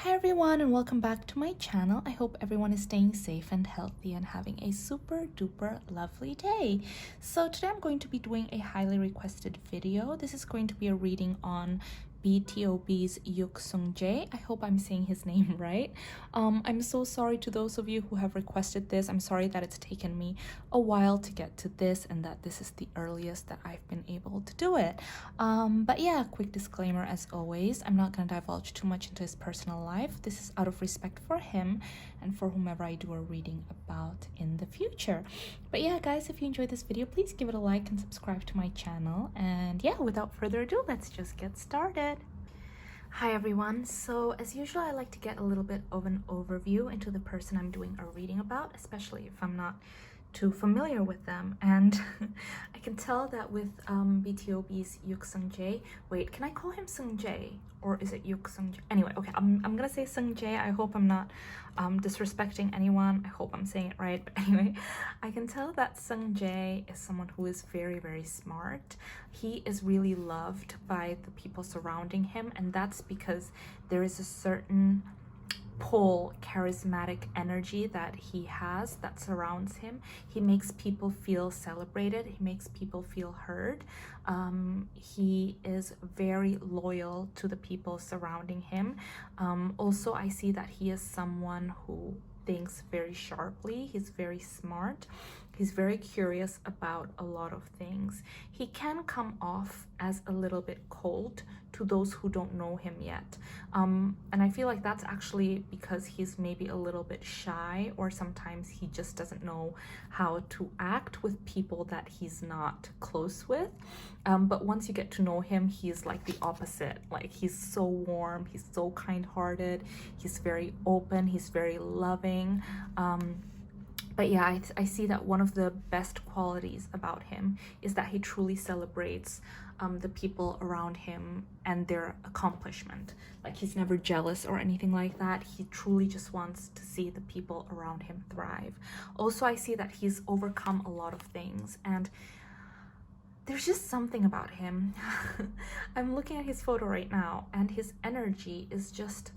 Hi everyone and welcome back to my channel. I hope everyone is staying safe and healthy and having a super duper lovely day. So today I'm going to be doing a highly requested video. This is going to be a reading on Btob's Yook Sungjae. I hope I'm saying his name right. I'm so sorry to those of you who have requested this. I'm sorry that it's taken me a while to get to this and that this is the earliest that I've been able to do it. But yeah, quick disclaimer as always, I'm not going to divulge too much into his personal life. This is out of respect for him and for whomever I do a reading about in the future. But yeah, guys, if you enjoyed this video, please give it a like and subscribe to my channel. And yeah, without further ado, let's just get started. Hi everyone, so as usual I like to get a little bit of an overview into the person I'm doing a reading about, especially if I'm not too familiar with them. And I can tell that with Btob's Yook Sungjae, wait, can I call him Sung-jae or is it Yook Sungjae? Anyway, okay, I'm gonna say Sung-jae. I hope I'm not disrespecting anyone. I hope I'm saying it right. But anyway, I can tell that Sung-jae is someone who is very, very smart. He is really loved by the people surrounding him, and that's because there is a certain charismatic energy that he has that surrounds him. He makes people feel celebrated. He makes people feel heard. He is very loyal to the people surrounding him. Also, I see that he is someone who thinks very sharply. He's very smart. He's very curious about a lot of things. He can come off as a little bit cold to those who don't know him yet. And I feel like that's actually because he's maybe a little bit shy, or sometimes he just doesn't know how to act with people that he's not close with. But once you get to know him, he's like the opposite. Like, he's so warm, he's so kind-hearted, he's very open, he's very loving. But yeah, I see that one of the best qualities about him is that he truly celebrates the people around him and their accomplishment. Like, he's never jealous or anything like that. He truly just wants to see the people around him thrive. Also, I see that he's overcome a lot of things, and there's just something about him. I'm looking at his photo right now, and his energy is just...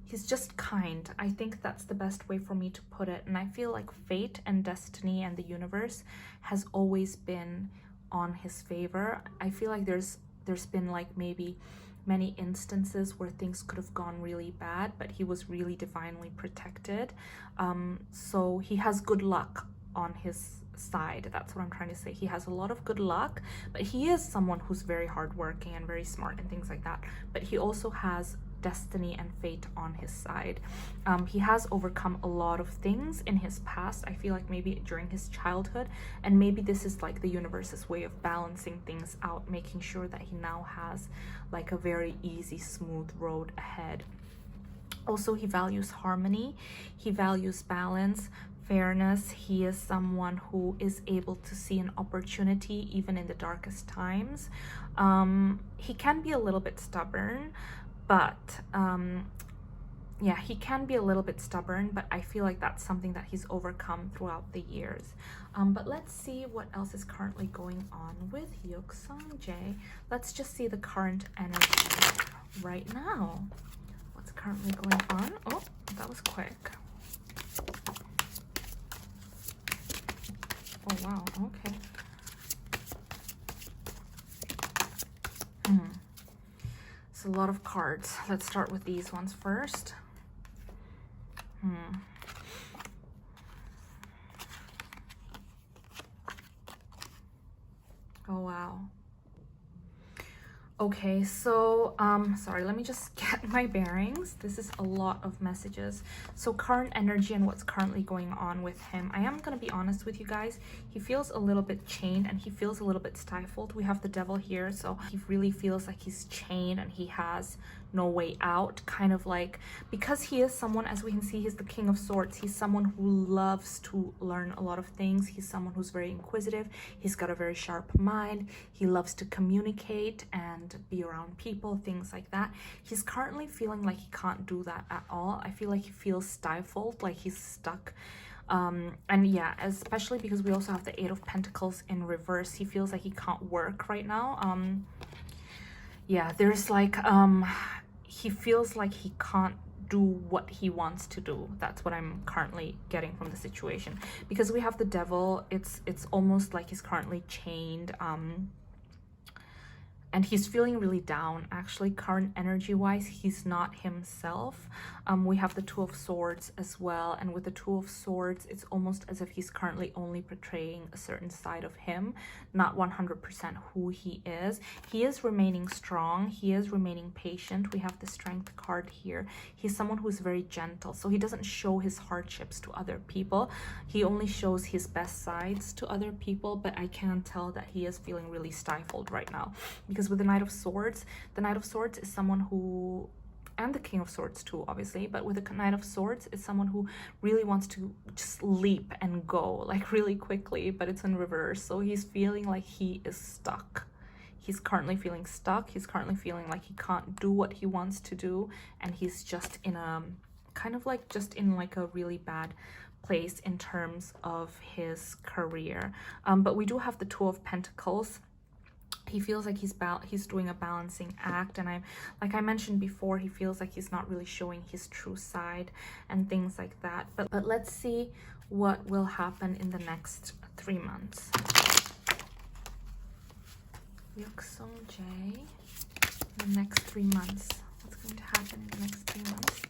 he's just kind. I think that's the best way for me to put it. And I feel like fate and destiny and the universe has always been on his favor. I feel like there's been like maybe many instances where things could have gone really bad, but he was really divinely protected. So he has good luck on his side. That's what I'm trying to say. He has a lot of good luck, but he is someone who's very hardworking and very smart and things like that. But he also has destiny and fate on his side. He has overcome a lot of things in his past. I feel like maybe during his childhood, and maybe this is like the universe's way of balancing things out, making sure that he now has like a very easy, smooth road ahead. Also, he values harmony, he values balance, fairness. He is someone who is able to see an opportunity even in the darkest times. He can be a little bit stubborn, but yeah, he can be a little bit stubborn, but I feel like that's something that he's overcome throughout the years. But let's see what else is currently going on with Yook Sungjae. Let's just see the current energy right now. What's currently going on? Oh, that was quick. Oh wow, okay. It's a lot of cards. Let's start with these ones first. Oh wow. Okay, so sorry, let me just get my bearings. This is a lot of messages. So current energy and what's currently going on with him. I am going to be honest with you guys. He feels a little bit chained and he feels a little bit stifled. We have the devil here, so he really feels like he's chained and he has no way out, kind of like, because he is someone, as we can see, he's the King of Swords. He's someone who loves to learn a lot of things. He's someone who's very inquisitive. He's got a very sharp mind. He loves to communicate and be around people, things like that. He's currently feeling like he can't do that at all. I feel like he feels stifled, like he's stuck. And yeah, especially because we also have the Eight of Pentacles in reverse. He feels like he can't work right now. Yeah, there's like he feels like he can't do what he wants to do. That's what I'm currently getting from the situation, because we have the devil. It's almost like he's currently chained, and he's feeling really down. Actually, current energy wise, he's not himself. We have the Two of Swords as well, and with the Two of Swords, it's almost as if he's currently only portraying a certain side of him, not 100% who he is. He is remaining strong, he is remaining patient. We have the Strength card here. He's someone who's very gentle, so he doesn't show his hardships to other people. He only shows his best sides to other people, but I can tell that he is feeling really stifled right now, because with the Knight of Swords is someone who, and the King of Swords too, obviously, but with the Knight of Swords is someone who really wants to just leap and go like really quickly, but it's in reverse. So he's feeling like he is stuck. He's currently feeling stuck. He's currently feeling like he can't do what he wants to do, and he's just in a kind of like just in like a really bad place in terms of his career. But we do have the Two of Pentacles. He feels like he's doing a balancing act, and like I mentioned before, he feels like he's not really showing his true side and things like that. But let's see what will happen in the next 3 months. Yook Sungjae, the next 3 months. What's going to happen in the next 3 months?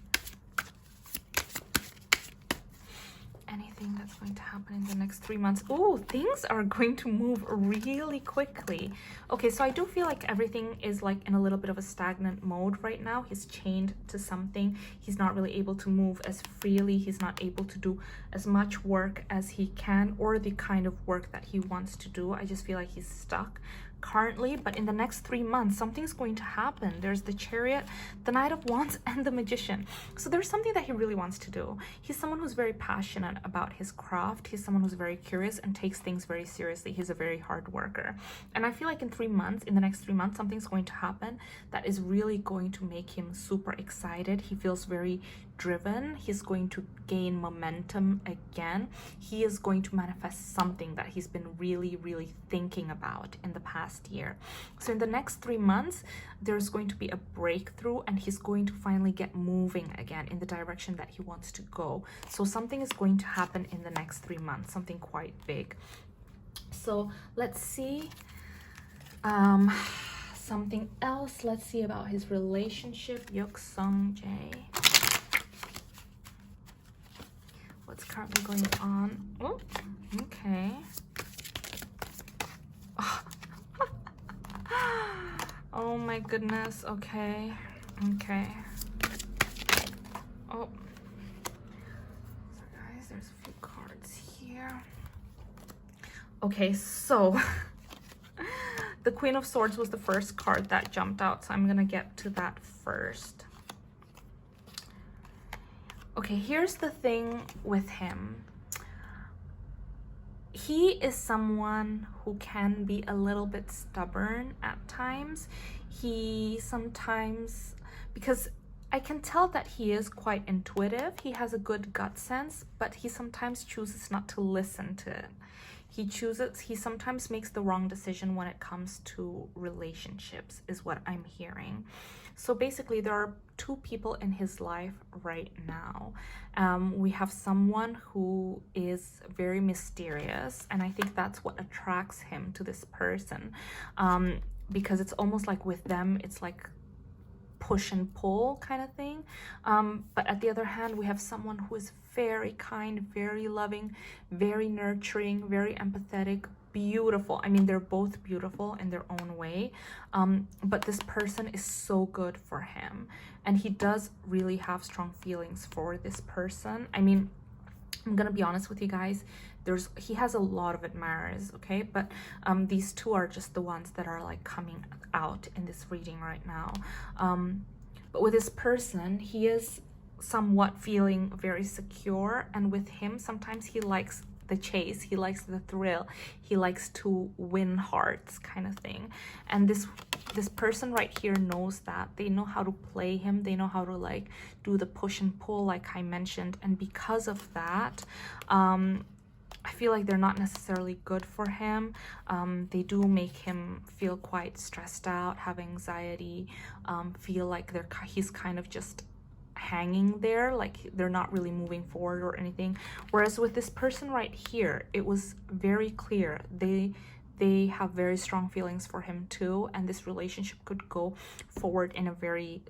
Anything that's going to happen in the next 3 months. Oh, things are going to move really quickly. Okay, so I do feel like everything is like in a little bit of a stagnant mode right now. He's chained to something. He's not really able to move as freely. He's not able to do as much work as he can, or the kind of work that he wants to do. I just feel like he's stuck currently, but in the next 3 months something's going to happen. There's the Chariot, the Knight of Wands, and the Magician. So there's something that he really wants to do. He's someone who's very passionate about his craft. He's someone who's very curious and takes things very seriously. He's a very hard worker, and I feel like in 3 months, in the next 3 months, something's going to happen that is really going to make him super excited. He feels very driven. He's going to gain momentum again. He is going to manifest something that he's been really thinking about in the past year. So in the next 3 months, there's going to be a breakthrough, and he's going to finally get moving again in the direction that he wants to go. So something is going to happen in the next 3 months, something quite big. So let's see something else. Let's see about his relationship. Yook Sungjae. What's currently going on? Oh, okay. Oh my goodness. Okay. Oh, so guys, there's a few cards here. Okay, so the Queen of Swords was the first card that jumped out, so I'm gonna get to that first. Okay, here's the thing with him. He is someone who can be a little bit stubborn at times. He sometimes, because I can tell that he is quite intuitive, he has a good gut sense, but he sometimes chooses not to listen to it. He sometimes makes the wrong decision when it comes to relationships, is what I'm hearing. So basically, there are 2 people in his life right now. We have someone who is very mysterious, and I think that's what attracts him to this person, because it's almost like with them, it's like push and pull kind of thing. But at the other hand, we have someone who is very kind, very loving, very nurturing, very empathetic, beautiful. I mean, they're both beautiful in their own way, but this person is so good for him, and he does really have strong feelings for this person. I mean, I'm gonna be honest with you guys, he has a lot of admirers, okay, but these 2 are just the ones that are like coming out in this reading right now. But with this person, he is somewhat feeling very secure, and with him, sometimes he likes the chase, he likes the thrill, he likes to win hearts kind of thing. And this person right here knows that. They know how to play him, they know how to like do the push and pull like I mentioned, and because of that, I feel like they're not necessarily good for him. They do make him feel quite stressed out, have anxiety, feel like he's kind of just hanging there, like they're not really moving forward or anything. Whereas with this person right here, it was very clear they have very strong feelings for him too, and this relationship could go forward in a very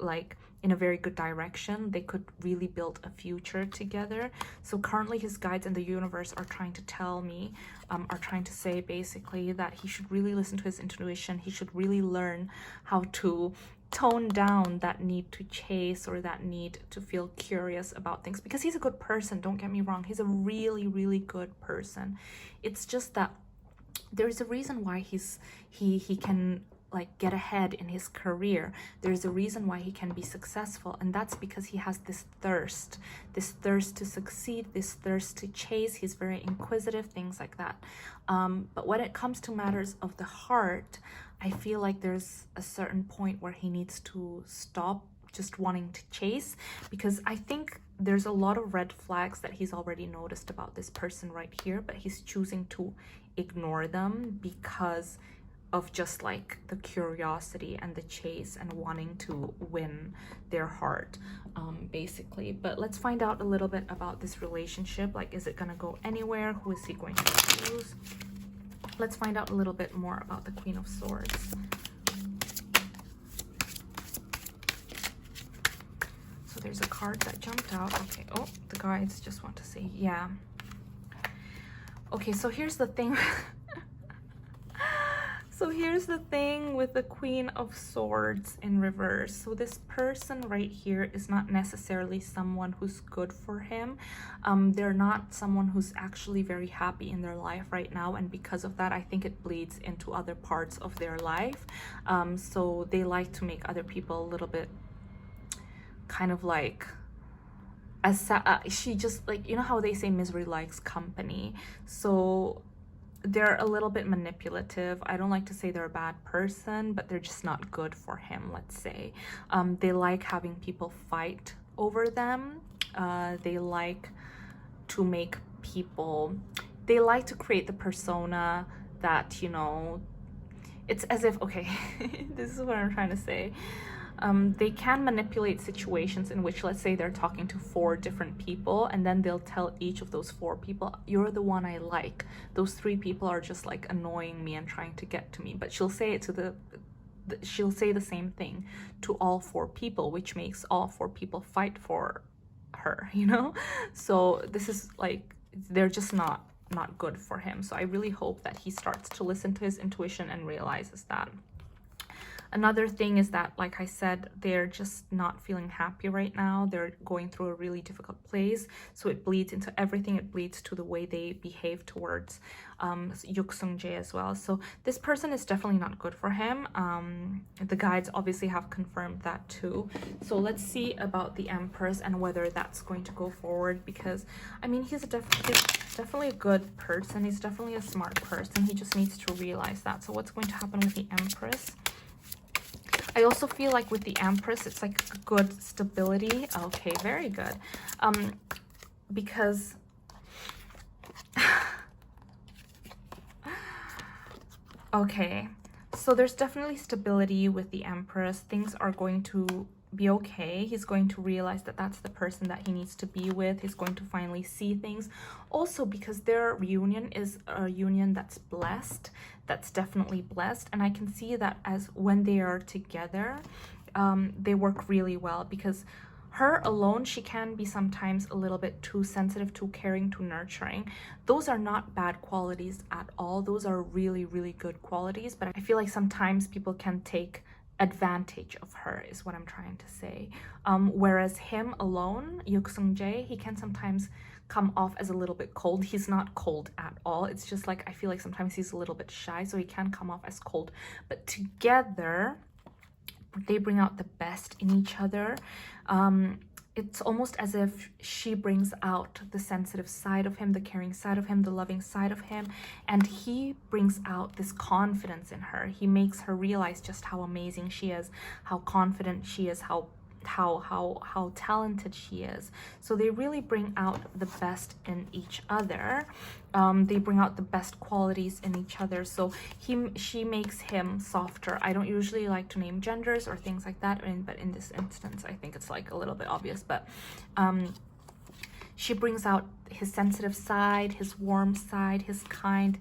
good direction. They could really build a future together. So currently his guides in the universe are trying to tell me, are trying to say basically that he should really listen to his intuition. He should really learn how to tone down that need to chase or that need to feel curious about things, because he's a good person, don't get me wrong. He's a really, really good person. It's just that there's a reason why he can like get ahead in his career. There's a reason why he can be successful, and that's because he has this thirst to succeed, this thirst to chase. He's very inquisitive, things like that. But when it comes to matters of the heart, I feel like there's a certain point where he needs to stop just wanting to chase, because I think there's a lot of red flags that he's already noticed about this person right here, but he's choosing to ignore them because of just like the curiosity and the chase and wanting to win their heart, basically. But let's find out a little bit about this relationship. Like, is it gonna go anywhere? Who is he going to choose? Let's find out a little bit more about the Queen of Swords. So there's a card that jumped out. Okay, oh, the guides just want to say, yeah. Okay, so here's the thing. So here's the thing with the Queen of Swords in reverse. So this person right here is not necessarily someone who's good for him. They're not someone who's actually very happy in their life right now, and because of that, I think it bleeds into other parts of their life. So they like to make other people a little bit kind of like, she just like, you know how they say misery likes company. So they're a little bit manipulative. I don't like to say they're a bad person, but they're just not good for him, let's say. They like having people fight over them. They like to make people, they like to create the persona that, you know, it's as if, okay, this is what I'm trying to say. They can manipulate situations in which, let's say they're talking to 4 different people, and then they'll tell each of those 4 people, you're the one I like. Those 3 people are just like annoying me and trying to get to me. But she'll say it to she'll say the same thing to all 4 people, which makes all 4 people fight for her, you know? So this is like, they're just not good for him. So I really hope that he starts to listen to his intuition and realizes that. Another thing is that, like I said, they're just not feeling happy right now. They're going through a really difficult place. So it bleeds into everything. It bleeds to the way they behave towards Yook Sungjae as well. So this person is definitely not good for him. The guides obviously have confirmed that too. So let's see about the Empress and whether that's going to go forward, because I mean, he's definitely a good person. He's definitely a smart person. He just needs to realize that. So what's going to happen with the Empress? I also feel like with the Empress, it's like good stability. Okay, very good. Because okay, so there's definitely stability with the Empress. Things are going to be okay. He's going to realize that that's the person that he needs to be with. He's going to finally see things. Also, because their reunion is a union that's blessed, that's definitely blessed. And I can see that as when they are together, they work really well, because her alone, she can be sometimes a little bit too sensitive, too caring, too nurturing. Those are not bad qualities at all. Those are really, really good qualities. But I feel like sometimes people can take advantage of her, is what I'm trying to say. Whereas him alone, Yook Sungjae, he can sometimes come off as a little bit cold. He's not cold at all. It's just like, I feel like sometimes he's a little bit shy, so he can come off as cold. But together, they bring out the best in each other. It's almost as if she brings out the sensitive side of him, the caring side of him, the loving side of him, and he brings out this confidence in her. He makes her realize just how amazing she is, how confident she is, how how talented she is. So they really bring out the best in each other. They bring out the best qualities in each other. So she makes him softer. I don't usually like to name genders or things like that, but in this instance I think it's like a little bit obvious. But she brings out his sensitive side, his warm side, his kind,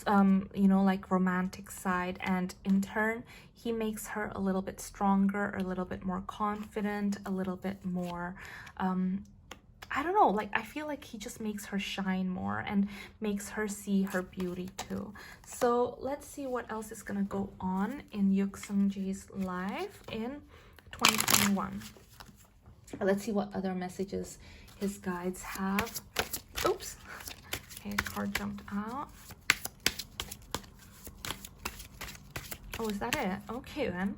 you know, like romantic side, and in turn he makes her a little bit stronger, a little bit more confident, a little bit more I don't know, like I feel like he just makes her shine more and makes her see her beauty too. So let's see what else is gonna go on in Yook Sungjae's life in 2021. Let's see what other messages his guides have. Oops. Okay, a card jumped out. Oh, is that it? Okay then.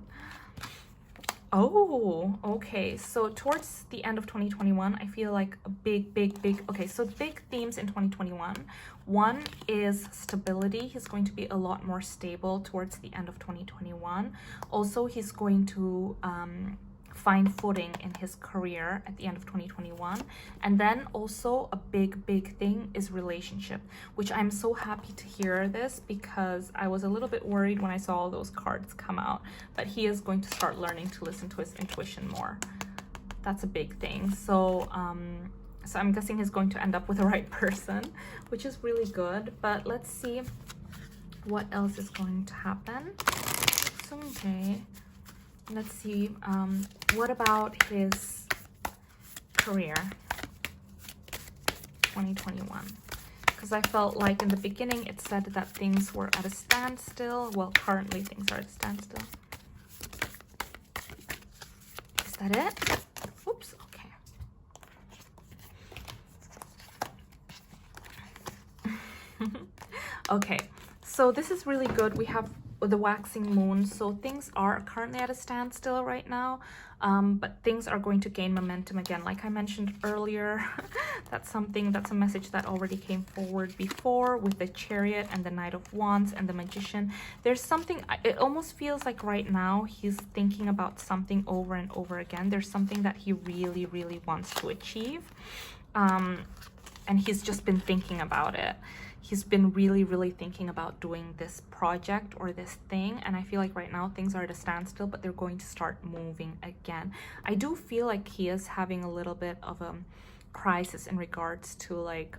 Oh, okay. So towards the end of 2021, I feel like a big, okay, so big themes in 2021. One is stability. He's going to be a lot more stable towards the end of 2021. Also, he's going to find footing in his career at the end of 2021. And then also a big thing is relationship, which I'm so happy to hear this, because I was a little bit worried when I saw all those cards come out. But he is going to start learning to listen to his intuition more. That's a big thing. So so I'm guessing he's going to end up with the right person, which is really good. But let's see what else is going to happen. Okay. Let's see, what about his career 2021? Because I felt like in the beginning it said that things were at a standstill. Well, currently things are at a standstill. Is that it? Oops, okay. Okay, so this is really good. We have the waxing moon, so things are currently at a standstill right now, but things are going to gain momentum again. Like I mentioned earlier, that's a message that already came forward before with the Chariot and the Knight of Wands and the Magician. There's something, it almost feels like right now he's thinking about something over and over again. There's something that he really wants to achieve, and he's just been thinking about it. He's been really thinking about doing this project or this thing, and I feel like right now things are at a standstill, but they're going to start moving again. I do feel like he is having a little bit of a crisis in regards to like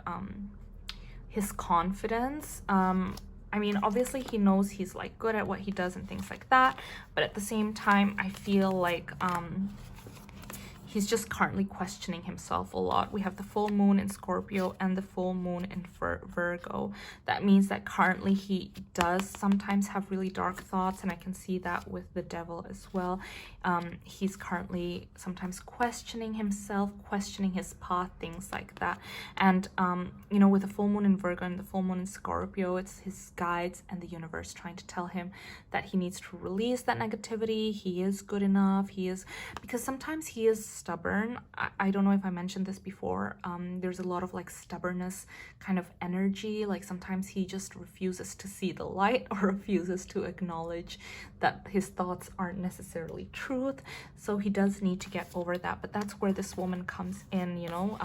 his confidence. I mean, obviously he knows he's like good at what he does and things like that, but at the same time I feel like he's just currently questioning himself a lot. We have the full moon in Scorpio and the full moon in Virgo. That means that currently he does sometimes have really dark thoughts, and I can see that with the Devil as well. He's currently sometimes questioning himself, questioning his path, things like that. And you know, with the full moon in Virgo and the full moon in Scorpio, it's his guides and the universe trying to tell him that he needs to release that negativity. He is good enough. He is, because sometimes he is stubborn. I don't know if I mentioned this before. There's a lot of like stubbornness kind of energy. Like sometimes he just refuses to see the light or refuses to acknowledge that his thoughts aren't necessarily truth. So he does need to get over that. But that's where this woman comes in, you know,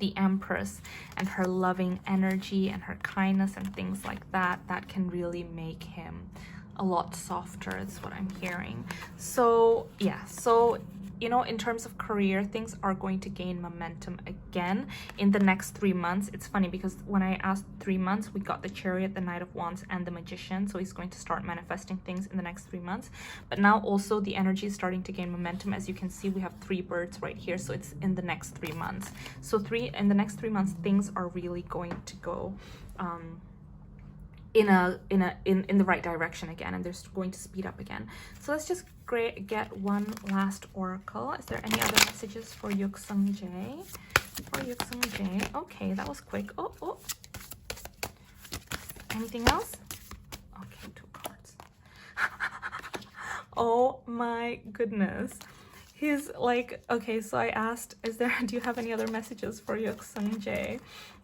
the Empress and her loving energy and her kindness and things like that, that can really make him a lot softer, is what I'm hearing. So yeah, so you know, in terms of career, things are going to gain momentum again in the next 3 months. It's funny because when I asked 3 months, we got the Chariot, the Knight of Wands, and the Magician. So he's going to start manifesting things in the next 3 months. But now also the energy is starting to gain momentum. As you can see, we have 3 birds right here. So it's in the next 3 months. So in the next 3 months, things are really going to go in the right direction again, and they're going to speed up again. So let's just get one last oracle. Is there any other messages for Yook Sungjae? Okay, that was quick. Oh, anything else? Okay, 2 cards. Oh my goodness, He's like, okay, so I asked, do you have any other messages for Yook Sungjae?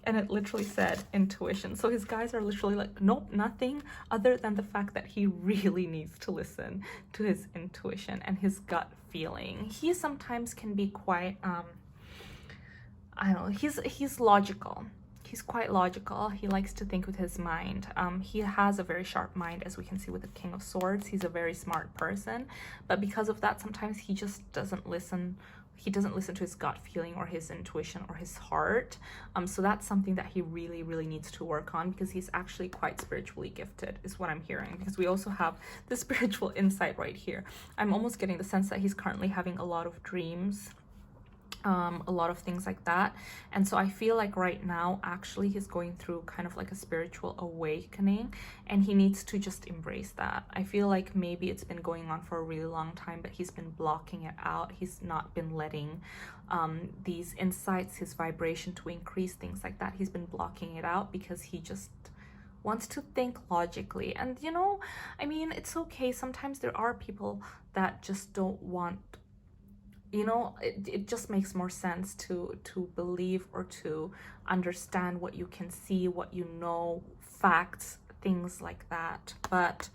And it literally said intuition. So his guys are literally like, nope, nothing other than the fact that he really needs to listen to his intuition and his gut feeling. He sometimes can be quite, I don't know, he's logical. He's quite logical. He likes to think with his mind. He has a very sharp mind, as we can see with the King of Swords. He's a very smart person, but because of that, sometimes he just doesn't listen. He doesn't listen to his gut feeling or his intuition or his heart. So that's something that he really, really needs to work on, because he's actually quite spiritually gifted, is what I'm hearing. Because we also have the spiritual insight right here. I'm almost getting the sense that he's currently having a lot of dreams, a lot of things like that. And so I feel like right now actually he's going through kind of like a spiritual awakening, and he needs to just embrace that. I feel like maybe it's been going on for a really long time, but he's been blocking it out. He's not been letting these insights, his vibration to increase, things like that. He's been blocking it out because he just wants to think logically. And you know, I mean, it's okay. Sometimes there are people that just don't want, you know, it just makes more sense to believe or to understand what you can see, what you know, facts, things like that. But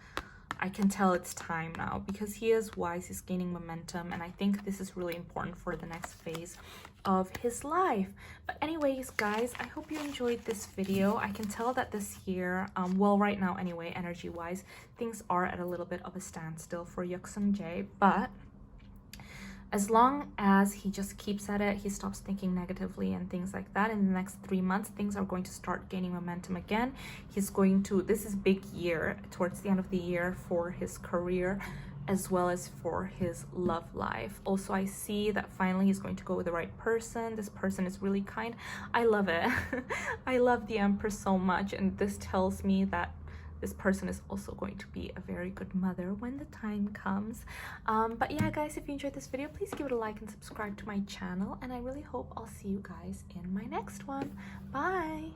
I can tell it's time now, because he is wise, he's gaining momentum, and I think this is really important for the next phase of his life. But anyways, guys, I hope you enjoyed this video. I can tell that this year, well, right now anyway, energy wise, things are at a little bit of a standstill for Yook Sungjae, but as long as he just keeps at it, he stops thinking negatively and things like that, in the next 3 months, things are going to start gaining momentum again. He's going to, this is big year towards the end of the year for his career, as well as for his love life. Also, I see that finally he's going to go with the right person. This person is really kind. I love it. I love the Empress so much, and this tells me that this person is also going to be a very good mother when the time comes. But yeah, guys, if you enjoyed this video, please give it a like and subscribe to my channel, and I really hope I'll see you guys in my next one. Bye.